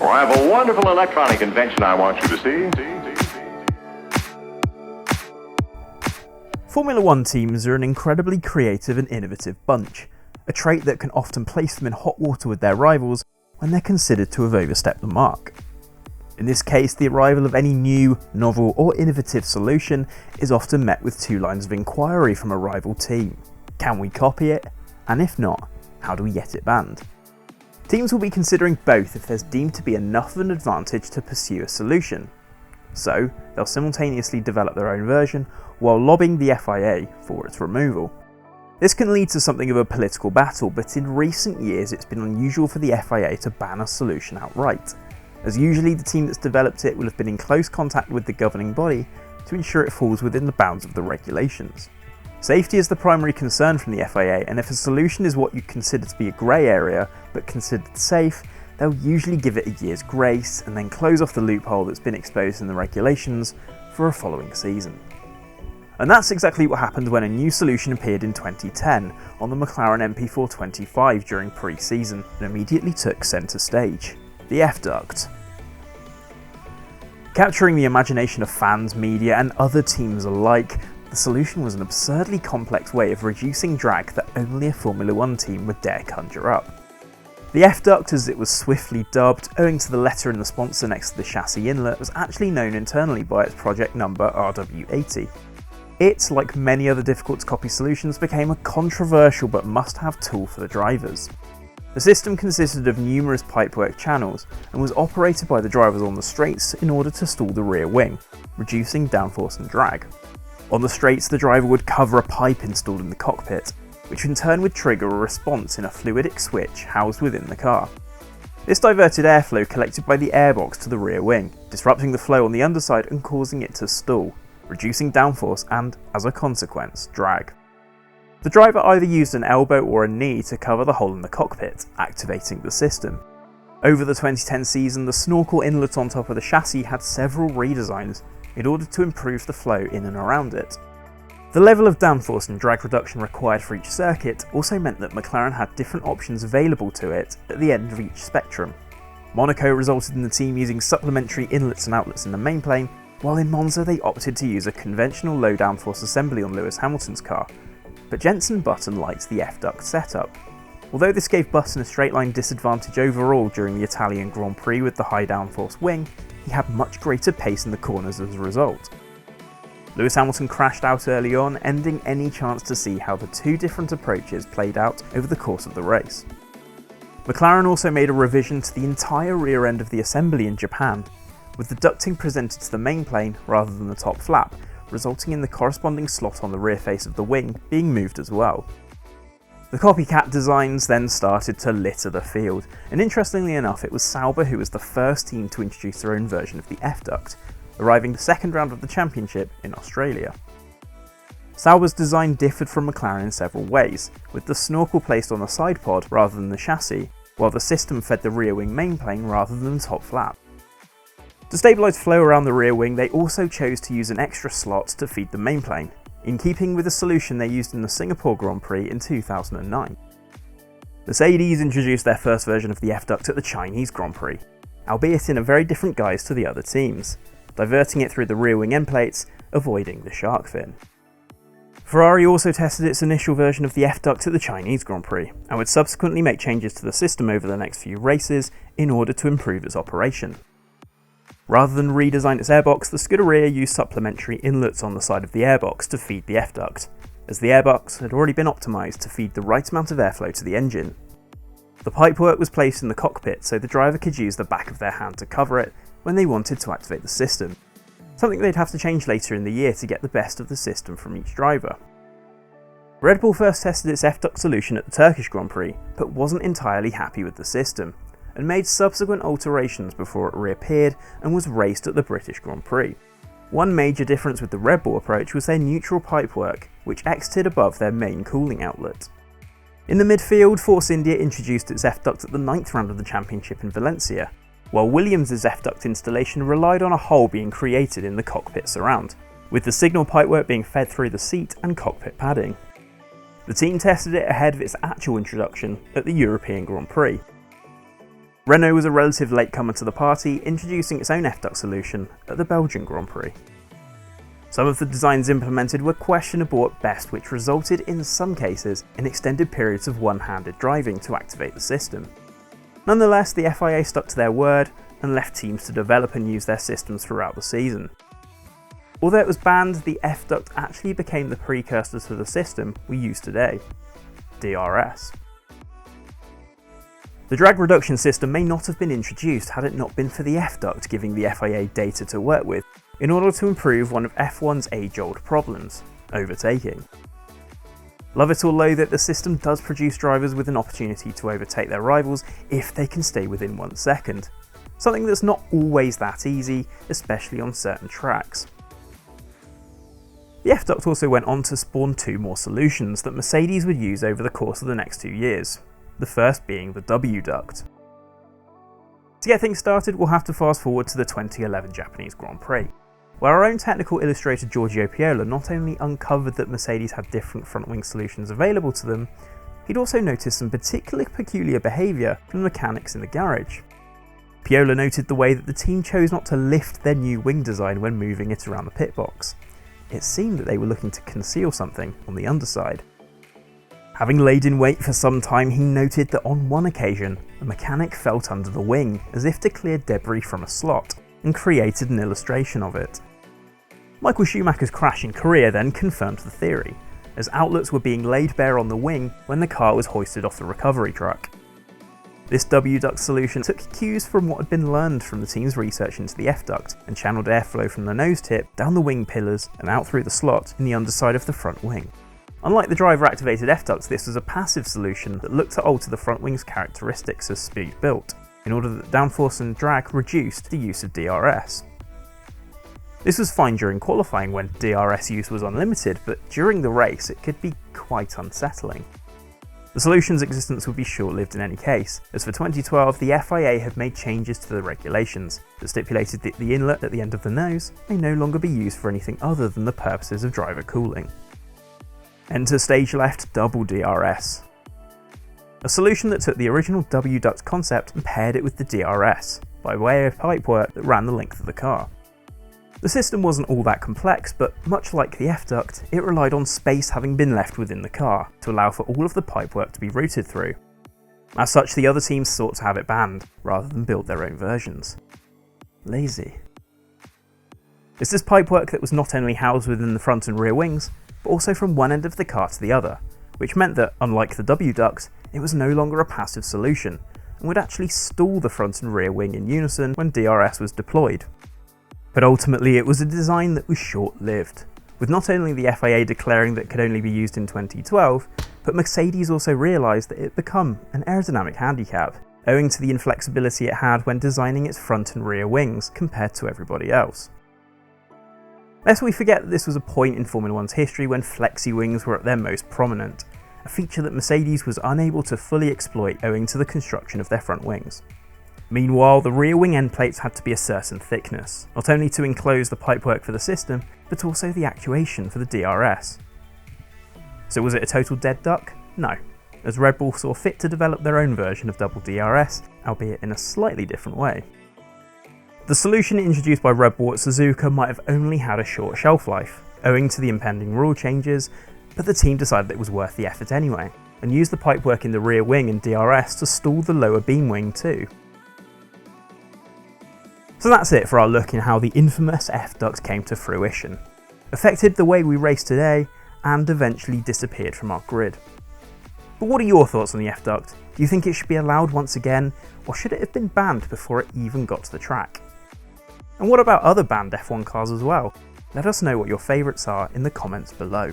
Well, I have a wonderful electronic invention I want you to see. Formula One teams are an incredibly creative and innovative bunch, a trait that can often place them in hot water with their rivals when they're considered to have overstepped the mark. In this case, the arrival of any new, novel or innovative solution is often met with two lines of inquiry from a rival team. Can we copy it? And if not, how do we get it banned? Teams will be considering both if there's deemed to be enough of an advantage to pursue a solution. So, they'll simultaneously develop their own version while lobbying the FIA for its removal. This can lead to something of a political battle, but in recent years it's been unusual for the FIA to ban a solution outright, as usually the team that's developed it will have been in close contact with the governing body to ensure it falls within the bounds of the regulations. Safety is the primary concern from the FIA, and if a solution is what you consider to be a grey area but considered safe, they'll usually give it a year's grace and then close off the loophole that's been exposed in the regulations for a following season. And that's exactly what happened when a new solution appeared in 2010 on the McLaren MP425 during pre-season and immediately took centre stage: the F-Duct. Capturing the imagination of fans, media and other teams alike, the solution was an absurdly complex way of reducing drag that only a Formula One team would dare conjure up. The F-Duct, as it was swiftly dubbed, owing to the letter in the sponsor next to the chassis inlet, was actually known internally by its project number RW80. It, like many other difficult to copy solutions, became a controversial but must-have tool for the drivers. The system consisted of numerous pipework channels and was operated by the drivers on the straights in order to stall the rear wing, reducing downforce and drag. On the straights, the driver would cover a pipe installed in the cockpit, which in turn would trigger a response in a fluidic switch housed within the car. This diverted airflow collected by the airbox to the rear wing, disrupting the flow on the underside and causing it to stall, reducing downforce and, as a consequence, drag. The driver either used an elbow or a knee to cover the hole in the cockpit, activating the system. Over the 2010 season, the snorkel inlet on top of the chassis had several redesigns in order to improve the flow in and around it. The level of downforce and drag reduction required for each circuit also meant that McLaren had different options available to it at the end of each spectrum. Monaco resulted in the team using supplementary inlets and outlets in the main plane, while in Monza they opted to use a conventional low downforce assembly on Lewis Hamilton's car, but Jenson Button liked the F-Duct setup. Although this gave Button a straight line disadvantage overall during the Italian Grand Prix with the high downforce wing, he had much greater pace in the corners as a result. Lewis Hamilton crashed out early on, ending any chance to see how the two different approaches played out over the course of the race. McLaren also made a revision to the entire rear end of the assembly in Japan, with the ducting presented to the main plane rather than the top flap, resulting in the corresponding slot on the rear face of the wing being moved as well. The copycat designs then started to litter the field, and interestingly enough it was Sauber who was the first team to introduce their own version of the F-Duct, arriving the second round of the championship in Australia. Sauber's design differed from McLaren in several ways, with the snorkel placed on the side pod rather than the chassis, while the system fed the rear wing main plane rather than the top flap. To stabilise flow around the rear wing, they also chose to use an extra slot to feed the main plane, in keeping with the solution they used in the Singapore Grand Prix in 2009. Mercedes introduced their first version of the F-Duct at the Chinese Grand Prix, albeit in a very different guise to the other teams, diverting it through the rear wing end plates, avoiding the shark fin. Ferrari also tested its initial version of the F-Duct at the Chinese Grand Prix, and would subsequently make changes to the system over the next few races in order to improve its operation. Rather than redesign its airbox, the Scuderia used supplementary inlets on the side of the airbox to feed the F-Duct, as the airbox had already been optimised to feed the right amount of airflow to the engine. The pipework was placed in the cockpit so the driver could use the back of their hand to cover it when they wanted to activate the system, something they'd have to change later in the year to get the best of the system from each driver. Red Bull first tested its F-Duct solution at the Turkish Grand Prix, but wasn't entirely happy with the system, and made subsequent alterations before it reappeared and was raced at the British Grand Prix. One major difference with the Red Bull approach was their neutral pipework, which exited above their main cooling outlet. In the midfield, Force India introduced its F-Duct at the 9th round of the championship in Valencia, while Williams' F-Duct installation relied on a hole being created in the cockpit surround, with the signal pipework being fed through the seat and cockpit padding. The team tested it ahead of its actual introduction at the European Grand Prix. Renault was a relative latecomer to the party, introducing its own F-Duct solution at the Belgian Grand Prix. Some of the designs implemented were questionable at best, which resulted in some cases in extended periods of one-handed driving to activate the system. Nonetheless, the FIA stuck to their word and left teams to develop and use their systems throughout the season. Although it was banned, the F-Duct actually became the precursor to the system we use today, DRS. The drag reduction system may not have been introduced had it not been for the F-Duct giving the FIA data to work with in order to improve one of F1's age-old problems, overtaking. Love it or loathe it, the system does produce drivers with an opportunity to overtake their rivals if they can stay within 1 second, something that's not always that easy, especially on certain tracks. The F-Duct also went on to spawn 2 more solutions that Mercedes would use over the course of the next 2 years, the first being the W-Duct. To get things started, we'll have to fast forward to the 2011 Japanese Grand Prix, where our own technical illustrator Giorgio Piola not only uncovered that Mercedes had different front-wing solutions available to them, he'd also noticed some particularly peculiar behaviour from the mechanics in the garage. Piola noted the way that the team chose not to lift their new wing design when moving it around the pit box. It seemed that they were looking to conceal something on the underside. Having laid in wait for some time, he noted that on one occasion, a mechanic felt under the wing as if to clear debris from a slot, and created an illustration of it. Michael Schumacher's crash in Korea then confirmed the theory, as outlets were being laid bare on the wing when the car was hoisted off the recovery truck. This W-Duct solution took cues from what had been learned from the team's research into the F-Duct and channeled airflow from the nose tip down the wing pillars and out through the slot in the underside of the front wing. Unlike the driver-activated F-Ducts, this was a passive solution that looked to alter the front wing's characteristics as speed built, in order that downforce and drag reduced the use of DRS. This was fine during qualifying when DRS use was unlimited, but during the race it could be quite unsettling. The solution's existence would be short-lived in any case, as for 2012 the FIA had made changes to the regulations that stipulated that the inlet at the end of the nose may no longer be used for anything other than the purposes of driver cooling. Enter stage left double DRS. A solution that took the original W-Duct concept and paired it with the DRS, by way of pipework that ran the length of the car. The system wasn't all that complex, but much like the F-Duct, it relied on space having been left within the car to allow for all of the pipework to be routed through. As such, the other teams sought to have it banned, rather than build their own versions. Lazy. It's this pipework that was not only housed within the front and rear wings, but also from one end of the car to the other, which meant that, unlike the W-Duct, it was no longer a passive solution, and would actually stall the front and rear wing in unison when DRS was deployed. But ultimately it was a design that was short-lived, with not only the FIA declaring that it could only be used in 2012, but Mercedes also realised that it had become an aerodynamic handicap, owing to the inflexibility it had when designing its front and rear wings compared to everybody else. Lest we forget that this was a point in Formula 1's history when flexi wings were at their most prominent, a feature that Mercedes was unable to fully exploit owing to the construction of their front wings. Meanwhile, the rear wing end plates had to be a certain thickness, not only to enclose the pipework for the system, but also the actuation for the DRS. So was it a total dead duck? No, as Red Bull saw fit to develop their own version of double DRS, albeit in a slightly different way. The solution introduced by Red Bull at Suzuka might have only had a short shelf life, owing to the impending rule changes, but the team decided it was worth the effort anyway, and used the pipework in the rear wing and DRS to stall the lower beam wing too. So that's it for our look in how the infamous F-Duct came to fruition, affected the way we race today, and eventually disappeared from our grid. But what are your thoughts on the F-Duct? Do you think it should be allowed once again, or should it have been banned before it even got to the track? And what about other banned F1 cars as well? Let us know what your favourites are in the comments below.